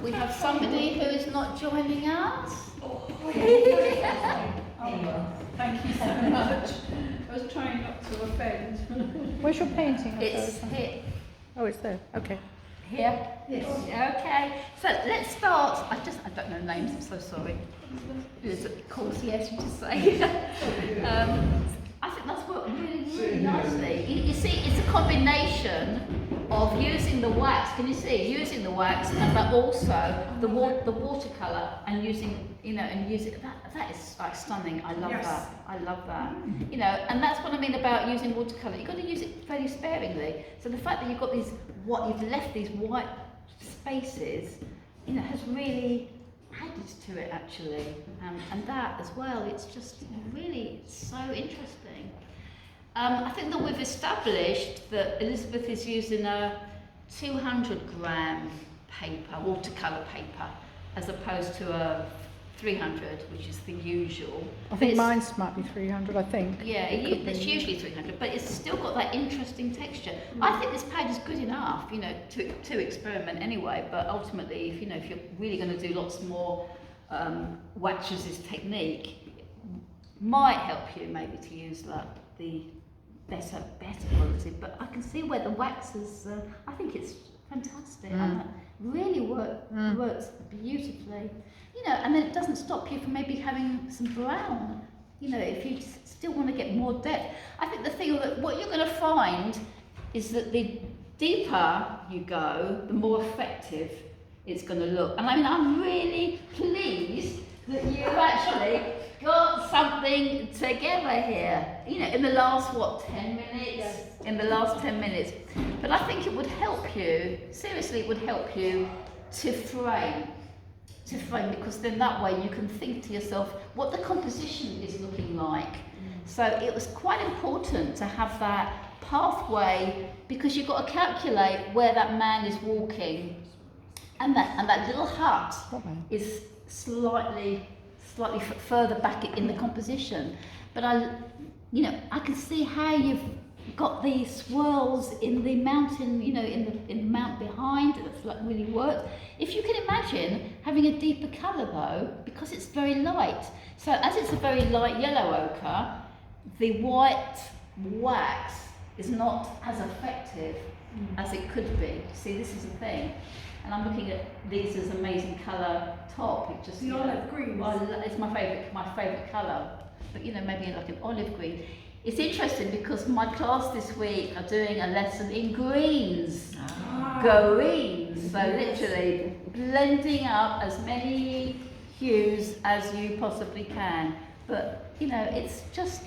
we have somebody who is not joining us. Oh, thank you so much. I was trying not to offend. Where's your painting? It's here. Oh, it's there. Okay. Here? Yes. Okay. So let's start. I don't know names, I'm so sorry. Of course, yes, you just say. I think that's worked really nicely. You see, it's a combination of using the wax. Can you see? Using the wax, but also the watercolor, and using, and using that is like stunning. I love that. I love that. And that's what I mean about using watercolor. You've got to use it very sparingly. So the fact that you've got you've left these white spaces, has really added to it actually, and that as well. It's just really so interesting. I think that we've established that Elizabeth is using a 200-gram paper, watercolour paper, as opposed to a 300, which is the usual. I think mine's might be 300, I think. Yeah, it's usually 300, but it's still got that interesting texture. I think this pad is good enough, to experiment anyway, but ultimately, if you're really going to do lots more Watchers' technique, might help you maybe to use the better quality, but I can see where the wax is, I think it's fantastic, and it really works beautifully. And then it doesn't stop you from maybe having some brown, if you still want to get more depth. I think the thing that what you're going to find is that the deeper you go, the more effective it's going to look. And I mean, I'm really pleased that you've actually got something together here, in the last, 10 minutes? Yes. In the last 10 minutes. But I think it would help you, seriously, it would help you to frame, because then that way you can think to yourself what the composition is looking like. So it was quite important to have that pathway, because you've got to calculate where that man is walking, and that little hut is slightly further back in the composition. But I can see how you've got these swirls in the mountain, in the mount behind. That's really worked. If you can imagine having a deeper colour though, because it's very light. So as it's a very light yellow ochre, the white wax is not as effective as it could be. See, this is the thing. And I'm looking at Lisa's amazing colour top. It just the olive green. It's my favourite colour. But maybe like an olive green. It's interesting because my class this week are doing a lesson in greens. Greens. So literally blending up as many hues as you possibly can. But it's just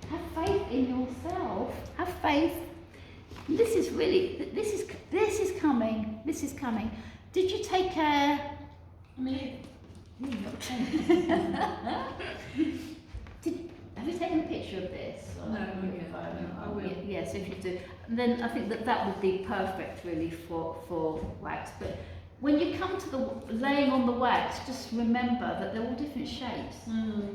have faith in yourself. Have faith. This is coming. This is coming. Did you take care? Have you taken a picture of this? No, I will. Yes, if you do, then I think that would be perfect really for wax. But when you come to the laying on the wax, just remember that they're all different shapes.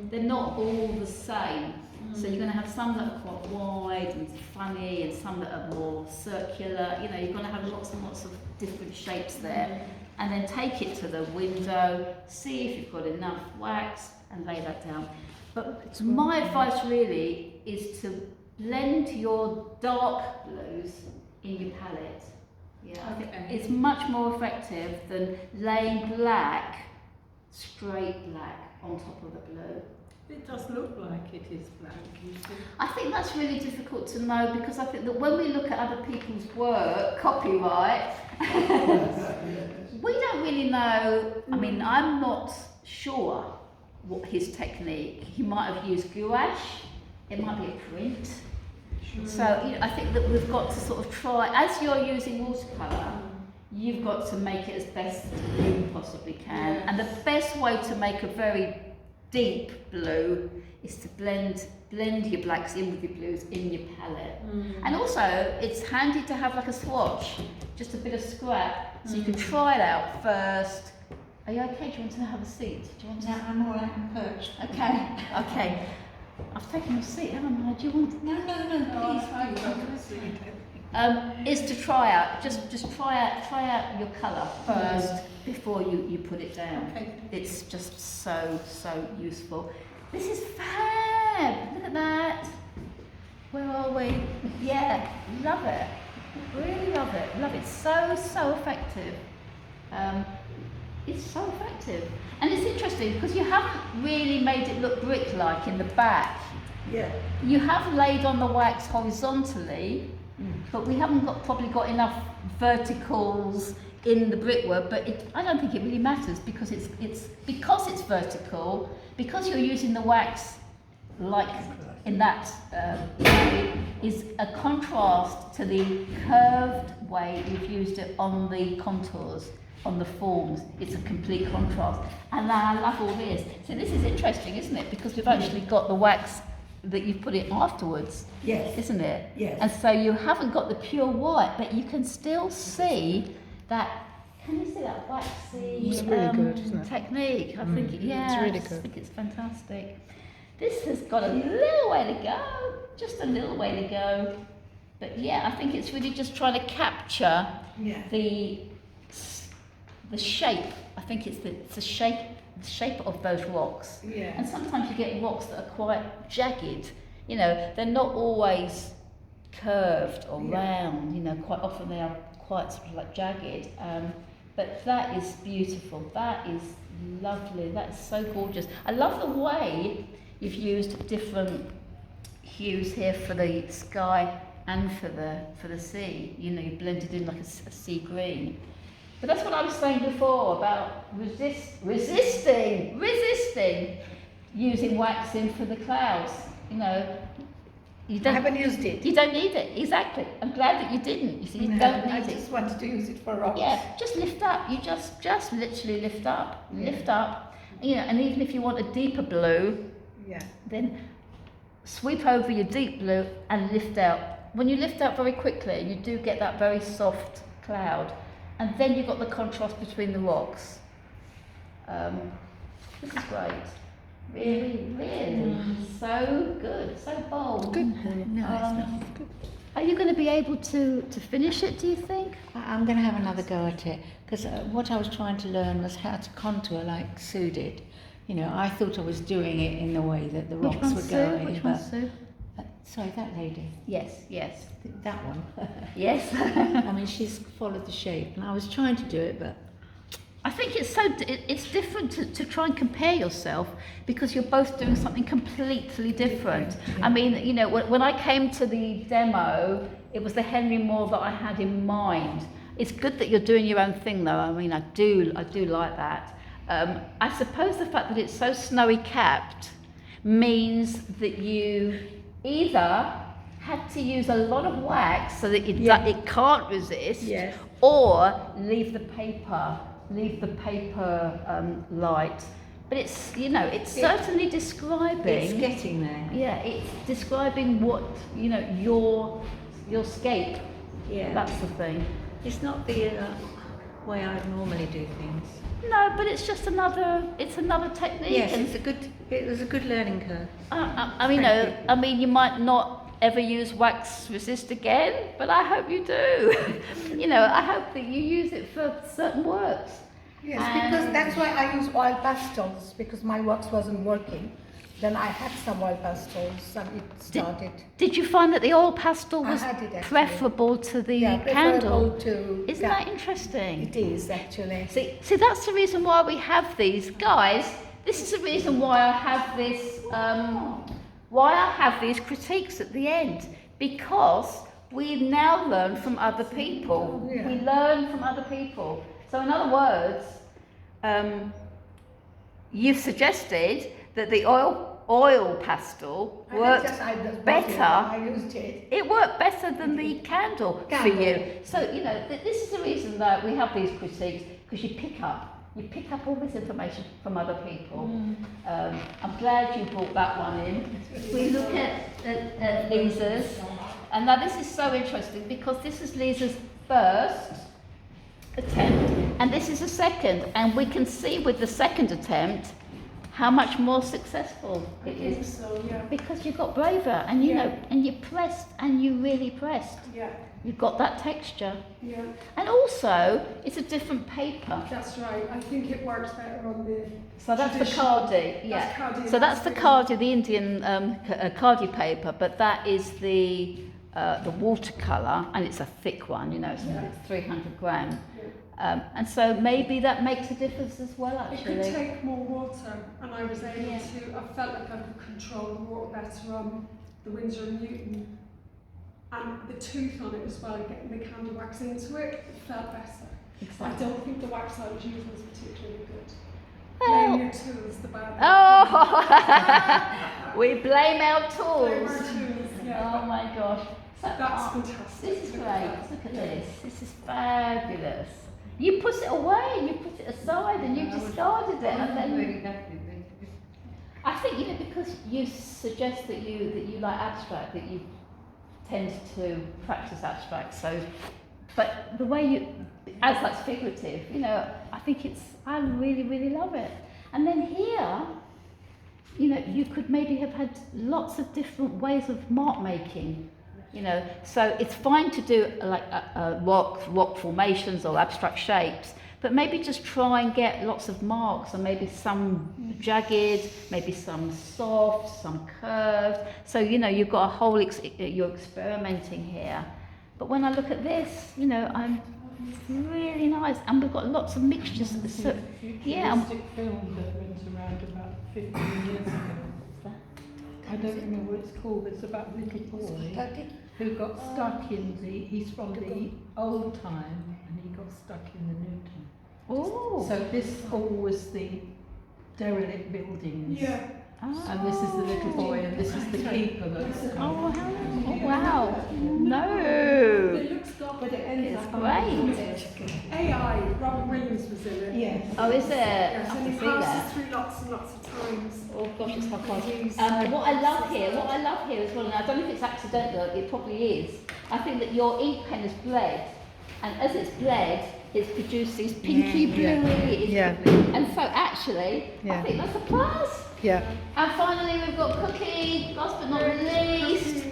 They're not all the same. So you're going to have some that are quite wide and funny, and some that are more circular. You're going to have lots and lots of different shapes there. And then take it to the window, see if you've got enough wax, and lay that down. But my advice really is to blend your dark blues in your palette. I think it's much more effective than laying straight black on top of the blue. It does look like it is black, you see. I think that's really difficult to know, because I think that when we look at other people's work, copyright, we don't really know. I mean, I'm not sure what his technique. He might have used gouache, it might be a print. So I think that we've got to sort of try, as you're using watercolour, you've got to make it as best you possibly can. And the best way to make a very deep blue is to blend your blacks in with your blues in your palette. And also it's handy to have like a swatch, just a bit of scrap, so you can try it out first. Are you okay? Do you want to have a seat? Do you want to? No, I'm all right, I'm perched. Okay. I've taken your seat, haven't I? Do you want? No, please. Is to try out, just try out your colour first, before you put it down. Okay. It's just so useful. This is fab. Look at that. Where are we? Yeah, love it. Really love it. Love it. So effective. It's so effective. And it's interesting because you haven't really made it look brick-like in the back. Yeah. You have laid on the wax horizontally, but we haven't probably got enough verticals in the brickwork. But I don't think it really matters because it's vertical, because you're using the wax like in that way, is a contrast to the curved way you've used it on the contours, on the forms. It's a complete contrast. And I love all this. So this is interesting, isn't it? Because we've actually got the wax that you've put it afterwards. Yes. Isn't it? Yes. And so you haven't got the pure white, but you can still see that. Can you see that waxy It's really good, isn't it? technique? I think, yeah, It's really I good. think it's fantastic. This has got a little way to go, just a little way to go. But yeah, I think it's really just trying to capture Yeah. the shape. I think it's the shape of those rocks. Yeah. And sometimes you get rocks that are quite jagged. You know, they're not always curved or round. You know, quite often they are quite sort of like jagged. But that is beautiful. That is lovely. That is so gorgeous. I love the way you've used different hues here for the sky and for the sea. You know, you blended in like a sea green. But that's what I was saying before about resisting using waxing for the clouds. You know, you I don't. haven't used it. You don't need it, exactly. I'm glad that you didn't. You see, you No, don't I need it. just wanted to use it for rocks. Yeah, just lift up. You just literally lift up, lift up. You know, and even if you want a deeper blue, Yeah. then sweep over your deep blue and lift out. When you lift out very quickly, you do get that very soft cloud, and then you've got the contrast between the rocks. This is great. Really, so good, so bold. Good. Are you going to be able to finish it, do you think? I'm going to have another go at it because what I was trying to learn was how to contour like Sue did. You know, I thought I was doing it in the way that the Which rocks one's were Sue? going. Which but one's Sue? sorry, that lady, Yes. that one. Yes. I mean, she's followed the shape, and I was trying to do it, but I think it's different to try and compare yourself because you're both doing something completely different. I mean, you know, when I came to the demo, it was the Henry Moore that I had in mind. It's good that you're doing your own thing, though. I mean, I do like that. I suppose the fact that it's so snowy capped means that you either had to use a lot of wax so that it can't resist, Yes. or leave the paper light. But it's, you know, it's certainly describing. it's getting there. Yeah, it's describing what, you know, your scape. Yeah, That's the thing. it's not the way I normally do things. No, but it's just another technique. Yes, and it was a good learning curve. I mean, you might not ever use wax resist again, but I hope you do. You know, I hope that you use it for certain works. Yes, because that's why I use oil pastels, because my wax wasn't working. Then I had some oil pastels and it started. Did you find that the oil pastel I was had it, actually. preferable to the preferable candle? to. Isn't that interesting? It is actually. See, that's the reason why we have these. Guys, this is the reason why I have this, why I have these critiques at the end. Because we now learn from other people. Yeah. We learn from other people. So in other words, you've suggested that the oil pastel worked I just better. I used it. It worked better than the candle for you. So, you know, this is the reason that we have these critiques, because you pick up all this information from other people. I'm glad you brought that one in. We look at Lisa's, and now this is so interesting because this is Lisa's first attempt, and this is the second, and we can see with the second attempt how much more successful it is. So yeah. Because you got braver, and you know, and you pressed, and you really pressed. Yeah. You've got that texture. Yeah, And also, it's a different paper. that's right. I think it works better on the. So that's the traditional- Khadi, yeah. That's Khadi, So that's the the- Khadi, the Indian Khadi paper, but that is the watercolour, and it's a thick one, you know, it's 300 gram. And so maybe that makes a difference as well, It actually. could take more water, and I was able to. I felt like I could control the water better on the Winsor and Newton, and the tooth on it as well. Getting the candy wax into it, it felt better. I don't think the wax I was using was particularly good. Well- Blame your tools, the bad. Oh, we blame our Blame our tools. tools, yeah. Oh my gosh. That's Oh, fantastic. this is great. Look at this. This is fabulous. You put it away, you put it aside, and you discarded it, and then. I think, you know, because you suggest that you like abstract, that you tend to practice abstract. So, but the way you, as that's figurative, you know, I really, really love it. And then here, you know, you could maybe have had lots of different ways of mark making. You know, so it's fine to do like rock formations or abstract shapes, but maybe just try and get lots of marks, and maybe some jagged, maybe some soft, some curved. So, you know, you've got a whole, you're experimenting here. But when I look at this, you know, it's really nice, and we've got lots of mixtures. So, yeah. Futuristic film that went around about 15 years ago. I don't remember what it's called. It's about a little boy who got stuck in he's from the old time, and he got stuck in the new time. Oh. So this all was the derelict buildings. Yeah. And this is the little boy, and this is the keeper that's Oh, wow. No. It looks good, but it ends It's up great. AI, Robert Williams was in it. Yes. Oh, is it? Yes, I and can he see that. passes through lots and lots of times. Oh gosh, it's hard class. He's- What I love here as well, and I don't know if it's accidental, it probably is. I think that your ink pen has bled, and as it's bled, it's produced these pinky bluey. Yeah. And so actually, I Yeah. think that's a plus. Yeah. And finally, we've got Cookie. Last but not least.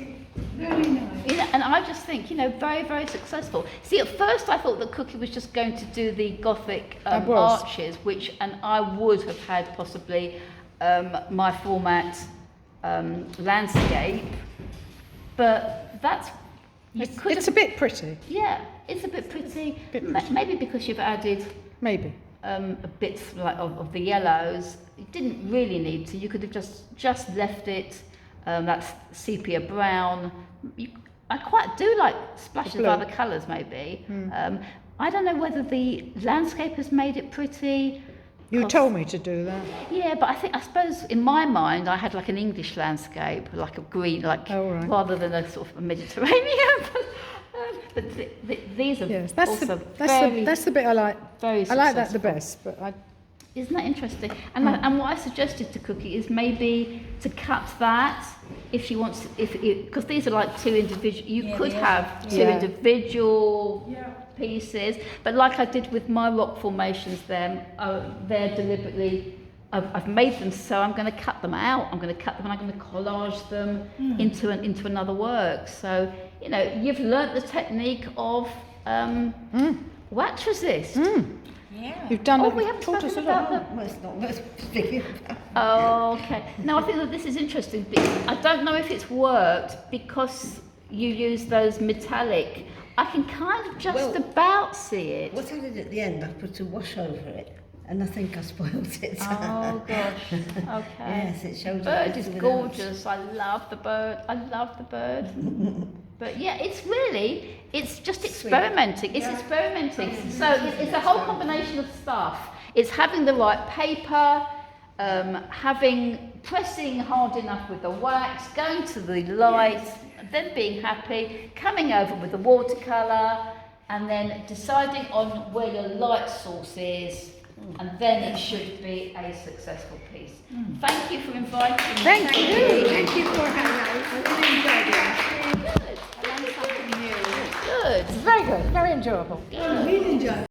very nice. You know, and I just think, you know, very, very successful. See, at first I thought that Cookie was just going to do the Gothic I was. arches, and I would have had possibly my format landscape, but that's, you could It's a bit pretty, yeah, it's a bit pretty. Bit pretty. Maybe because you've added maybe. a bit like of the yellows. You didn't really need to. You could have just left it. That's sepia brown. I quite do like splashes of blue. other colours, maybe. I don't know whether the landscape has made it pretty. You 'cause- told me to do that. Yeah, but I suppose in my mind I had like an English landscape, like a green, like Oh, right. rather than a sort of a Mediterranean. But these are Yes, also very, that's the bit I like. very I like that the successful. best, but I Isn't that interesting? And what I suggested to Cookie is maybe to cut that if she wants, because these are like two individual. You could have two Yeah. individual Yeah. pieces, but like I did with my rock formations, they're deliberately. I've made them, so I'm going to cut them out. I'm going to cut them, and I'm going to collage them into another work. So you know, you've learnt the technique of wax resist. you've done Oh, it. we haven't taught us spoken a lot. about the. Well, it's not worth speaking about. Oh, okay. No, I think that this is interesting. I don't know if it's worked because you use those metallic. I can kind of just Well, about see it. What I did at the end, I put a wash over it, and I think I spoiled it. Oh gosh. Okay. Yes, it shows. Bird it is without. gorgeous. I love the bird. I love the bird. But yeah, it's just experimenting. It's experimenting. So it's a whole combination of stuff. It's having the right paper, pressing hard enough with the wax, going to the light, then being happy, coming over with the watercolour, and then deciding on where your light source is, and then it should be a successful piece. Thank you for inviting me. Thank you. Thank you for having us. I really enjoyed it. Good. I learned something new. Good. Very good. Very enjoyable. Good. Really enjoyed it.